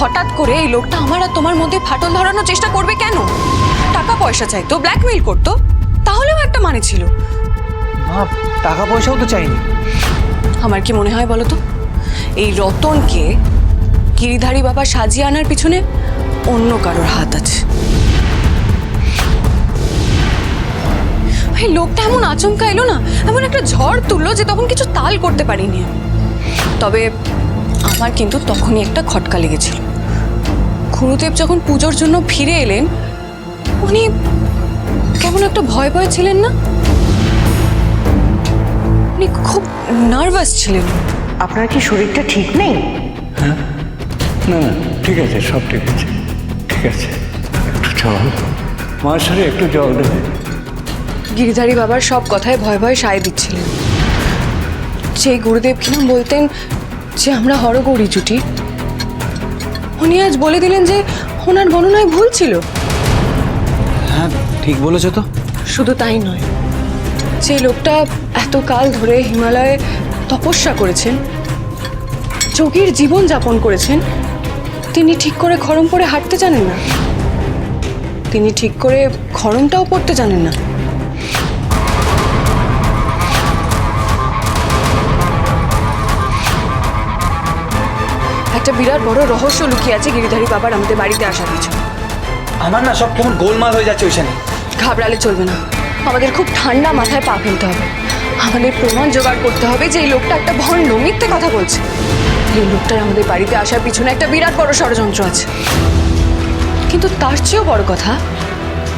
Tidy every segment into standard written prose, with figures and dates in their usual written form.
হঠাৎ করে এই লোকটা আমার আর তোমার মধ্যে ফাটল ধরানোর চেষ্টা করবে কেন? টাকা পয়সা চাইতো, ব্ল্যাকমেইল করতো, তাহলেও একটা মানে ছিল। মা, টাকা পয়সাও তো চাইনি। আমার কি মনে হয় বলো তো, এই রতনকে গিরিধারী বাবা সাজিয়ে আনার পিছনে অন্য কারোর হাত আছে। এই লোকটা এমন আচমকা এলো না, এমন একটা ঝড় তুললো যে তখন কিছু তাল করতে পারিনি আমি। তবে আমার কিন্তু তখনই একটা খটকা লেগেছিল। গুরুদেব যখন পুজোর জন্য ফিরে এলেন, উনি কেমন একটা ভয় ভয় ছিলেন না? উনি খুব নার্ভাস ছিলেন। আপনার কি শরীরটা ঠিক নেই? হ্যাঁ, না না, ঠিক আছে, সব ঠিক আছে, ঠিক আছে। একটু জল, মার সাথে একটু জল দেবে। গিরিধারী বাবার সব কথায় ভয় ভয় সায় দিচ্ছিলেন। যে গুরুদেব কিনা বলতেন যে আমরা হরগৌরী জুটি, উনি আজ বলে দিলেন যে ওনার গণনায় ভুল ছিল। হ্যাঁ, ঠিক বলেছো তো। শুধু তাই নয়, যে লোকটা এত কাল ধরে হিমালয়ে তপস্যা করেছেন, যোগীর জীবন যাপন করেছেন, তিনি ঠিক করে খড়ম পরে হাঁটতে জানেন না। তিনি ঠিক করে খড়মটাও পড়তে জানেন না। একটা বিরাট বড় রহস্য লুকিয়ে আছে গিরিধারী বাবার আমাদের বাড়িতে আসার পিছনে। আমার না সব কেমন গোলমাল হয়ে যাচ্ছে ওইখানে। ঘাবড়ালে চলবে না, আমাদের খুব ঠান্ডা মাথায় পা ফেলতে হবে। আমাদের প্রমাণ জোগাড় করতে হবে যে এই লোকটা একটা ভণ্ড, মিথ্যে কথা বলছে। এই লোকটার আমাদের বাড়িতে আসার পিছনে একটা বিরাট বড় ষড়যন্ত্র আছে। কিন্তু তার চেয়েও বড় কথা,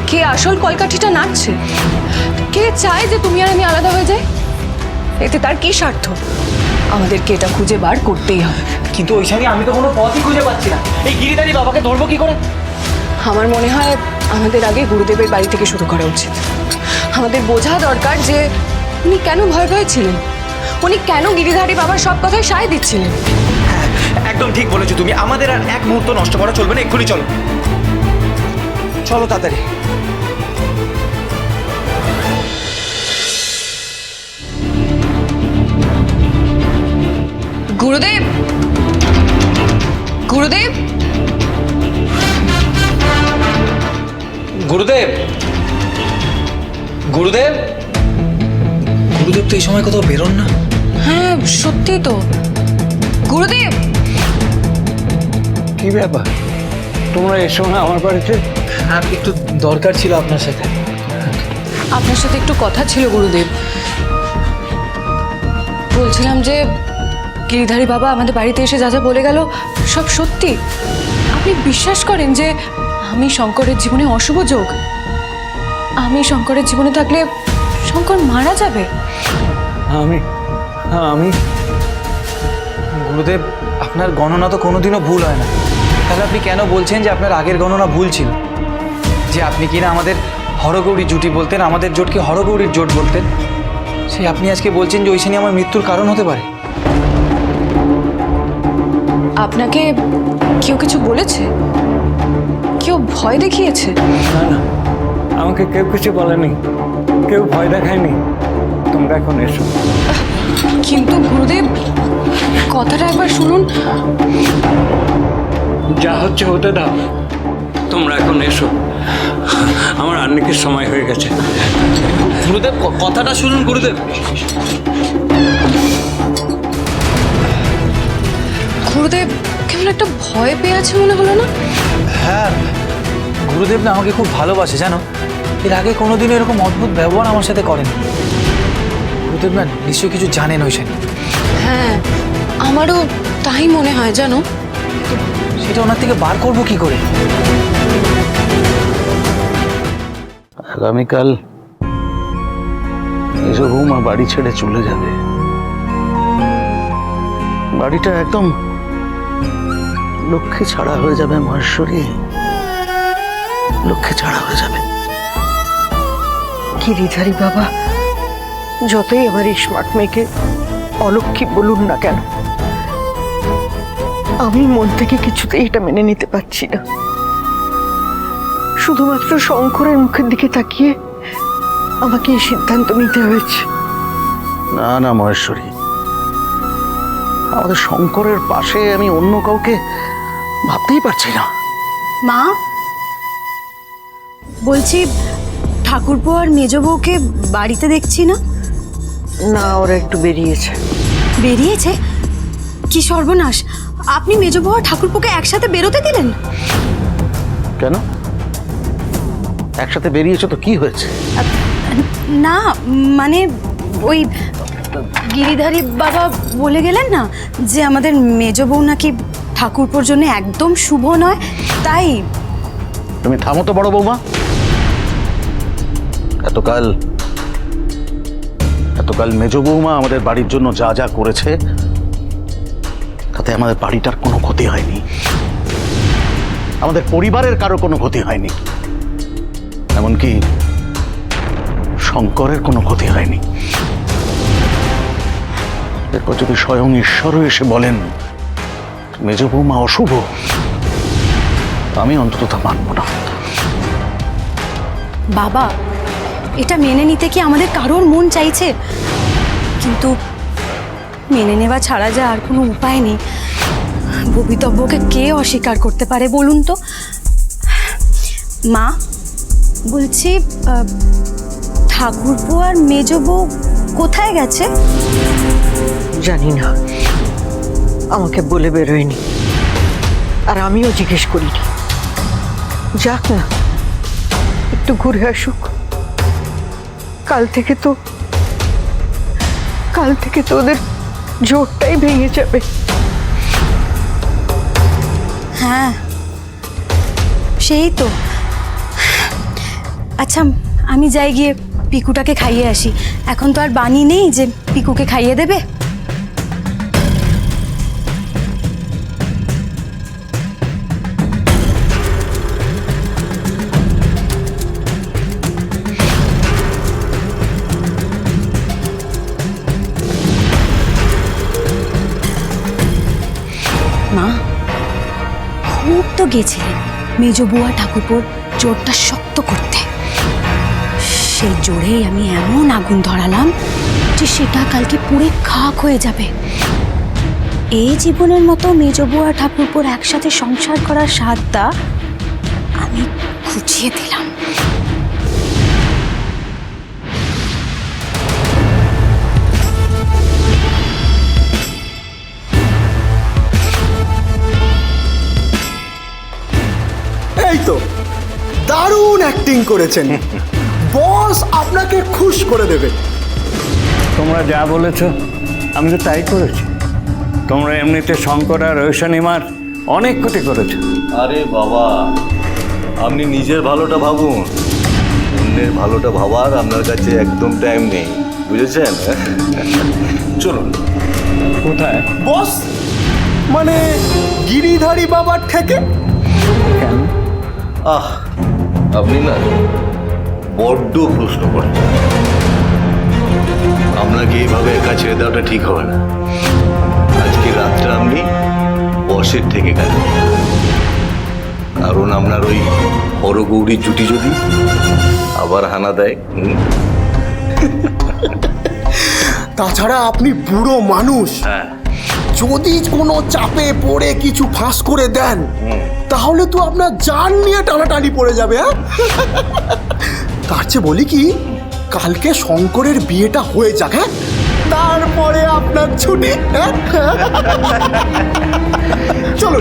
কে আসল কলকাঠিটা নাড়ছে? কে চায় যে তুমি আর আমি আলাদা হয়ে যাই? এতে তার কি স্বার্থ? আমাদেরকে এটা খুঁজে বার করতেই হবে। কিন্তু ওইখানে আমি তো কোনো পথই খুঁজে পাচ্ছি না। এই গিরিধারী বাবাকে ধরবো কি করে? আমার মনে হয় আমাদের আগে গুরুদেবের বাড়ি থেকে শুরু করা উচিত। আমাদের বোঝা দরকার যে উনি কেন ভয় ভয় ছিলেন, উনি কেন গিরিধারী বাবার সব কথায় সায় দিচ্ছিলেন। হ্যাঁ, একদম ঠিক বলেছো তুমি। আমাদের আর এক মুহূর্ত নষ্ট করা চলবে না, এক্ষুনি চলো। চলো তাড়াতাড়ি। গুরুদেব, গুরুদেব, গুরুদেব, গুরুদেব, গুরুদেব তো এই সময় কোথাও বেরোন না। হ্যাঁ সত্যি তো। গুরুদেব, কি ব্যাপার, তোমরা এসো না আমার বাড়িতে? হ্যাঁ, একটু দরকার ছিল আপনার সাথে। আপনার সাথে একটু কথা ছিল গুরুদেব। বলছিলাম যে গিরিধারী বাবা আমাদের বাড়িতে এসে যা যা বলে গেল সব সত্যি। আপনি বিশ্বাস করেন যে আমি শঙ্করের জীবনে অশুভ যোগ? আমি শঙ্করের জীবনে থাকলে শঙ্কর মারা যাবে? আমি গুরুদেব, আপনার গণনা তো কোনোদিনও ভুল হয় না। তাহলে আপনি কেন বলছেন যে আপনার আগের গণনা ভুল ছিল? যে আপনি কিনা আমাদের হরগৌরী জুটি বলতেন, আমাদের জোটকে হরগৌরীর জোট বলতেন, সে আপনি আজকে বলছেন যে ওইখানে আমার মৃত্যুর কারণ হতে পারে? আপনাকে কেউ কিছু বলেছে? কেউ ভয় দেখিয়েছে? না না, আমাকে কেউ কিছু বলেনি, কেউ ভয় দেখায়নি। তোমরা এখন এসো। কিন্তু গুরুদেব, কথাটা একবার শুনুন। যা হচ্ছে হতে দাও, তোমরা এখন এসো, আমার আন্নিকের সময় হয়ে গেছে। গুরুদেব, কথাটা শুনুন গুরুদেব। গুরুদেব কেমন একটা ভয় পেয়ে আছে মনে হলো না? হ্যাঁ, গুরুদেব না আমাকে খুব ভালোবাসে জানো। এর আগে কোনোদিনও এরকম অদ্ভুত ব্যবহার আমার সাথে করেন। গুরুদেব না নিশ্চয়ই কিছু জানেন ওইখানে। হ্যাঁ, আমারও তাই মনে হয় জানো। সেটা ওনার থেকে বার করবো কি করে? আগামীকাল এসো বৌমা বাড়ি ছেড়ে চলে যাবে। বাড়িটা একদম লক্ষ্যে ছাড়া হয়ে যাবে মহেশ্বরী, লক্ষ্যে ছাড়া হয়ে যাবে। গিরিধারী বাবা যতই আমার এই স্মার্ট মেয়েকে অলক্ষী বলুন না কেন, আমি মন থেকে কিছুতেই এটা মেনে নিতে পারছি না। শুধুমাত্র শঙ্করের মুখের দিকে তাকিয়ে আমাকে এই সিদ্ধান্ত নিতে হয়েছে। না না মহেশ্বরী, আমাদের শঙ্করের পাশে আমি অন্য কাউকে ভাবতেই পারছি না। মা, বলছি ঠাকুরপো আর মেজ বউকে বাড়িতে দেখছি না। না, ওরা একটু বেরিয়েছে। বেরিয়েছে? কি সর্বনাশ! আপনি মেজ বউ আর ঠাকুরপোকে একসাথে বেরোতে দিলেন? কেন একসাথে বেরিয়েছো তো কি হয়েছে? না, মানে ওই গিরিধারী বাবা বলে গেলেন না যে আমাদের মেজ বউ নাকি ঠাকুরপোর জন্য একদম শুভ নয়, তাই। তুমি থামো তো বড় বৌমা। এতকাল মেজ বৌমা আমাদের বাড়ির জন্য যা যা করেছে তাতে আমাদের বাড়িটার কোনো ক্ষতি হয়নি, আমাদের পরিবারের কারো কোনো ক্ষতি হয়নি, এমনকি শঙ্করের কোনো ক্ষতি হয়নি। এরপর যদি স্বয়ং ঈশ্বরও এসে বলেন মেজ বৌমা অশুভ, আমি অন্তত তা মানব না। বাবা, এটা মেনে নিতে কি আমাদের কারোর মন চাইছে? কিন্তু মেনে নেওয়া ছাড়া যে আর কোনো উপায় নেই। ভবিতব্যকে কে অস্বীকার করতে পারে বলুন তো? মা, বলছি ঠাকুরপো আর মেজ বউ কোথায় গেছে? জানি না, আমাকে বলে বেরোয়নি, আর আমিও জিজ্ঞেস করিনি। যাক না, একটু ঘুরে আসুক। কাল থেকে তো ওদের জোরটাই ভেঙে যাবে। হ্যাঁ, সেই তো। আচ্ছা, আমি যাই গিয়ে পিকুটাকে খাইয়ে আসি। এখন তো আর বানি নেই যে পিকুকে খাইয়ে দেবে। মা, খুব তো গেছিলেন মেজ বুয়া ঠাকুরপোর জোরটা শক্ত করতে। সেই জোরেই আমি এমন আগুন ধরালাম যে সেটা কালকে পুড়ে খাক হয়ে যাবে। এই জীবনের মতো মেজ বুয়া ঠাকুরপোর একসাথে সংসার করার স্বাদটা আমি খুঁজিয়ে দিলাম। এই তো দারুণ অ্যাক্টিং করেছেন। বস আপনাকে খুশ করে দেবে। তোমরা যা বলেছ আমি তো তাই করেছি। তোমরা এমনিতে শঙ্কর আর ঐশানীমার অনেক ক্ষতি করেছো। আরে বাবা, আপনি নিজের ভালোটা ভাবুন, অন্যের ভালোটা ভাবার আপনার কাছে একদম টাইম নেই, বুঝেছেন? চলুন। কোথায়? বস মানে গিরিধারী বাবার থেকে। কেন? আপনি না বড্ড প্রশ্ন করেন। আপনাকে এইভাবে একা ছেড়ে দেওয়াটা ঠিক হবে না। আজকে রাতটা আপনি বসের থেকে গেলেন, কারণ আপনার ওই হরগৌরীর জুটি যদি আবার হানা দেয়। তাছাড়া আপনি বুড়ো মানুষ, যদি কোনো চাপে পড়ে কিছু ফাঁস করে দেন তাহলে তো আপনার জান নিয়ে টানাটানি পড়ে যাবে। হ্যাঁ, তার চেয়ে বলি কি, কালকে শঙ্করের বিয়েটা হয়ে যাক, হ্যাঁ, তারপরে আপনার ছুটি। হ্যাঁ, চলো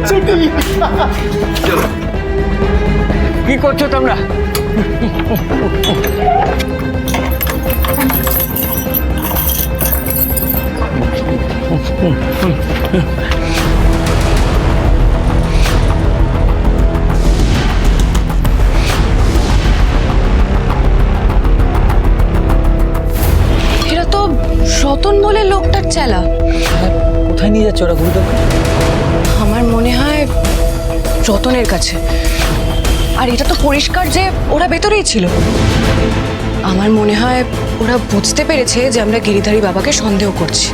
ছুটি। কি করছো তোমরা? এরা তো রতন বলে লোকটার চেলা। কোথায় নিয়ে যাচ্ছে ওরা গুরুদেব? আমার মনে হয় রতনের কাছে। আর এটা তো পরিষ্কার যে ওরা ভেতরেই ছিল। আমার মনে হয় ওরা বুঝতে পেরেছে যে আমরা গিরিধারী বাবাকে সন্দেহ করছি।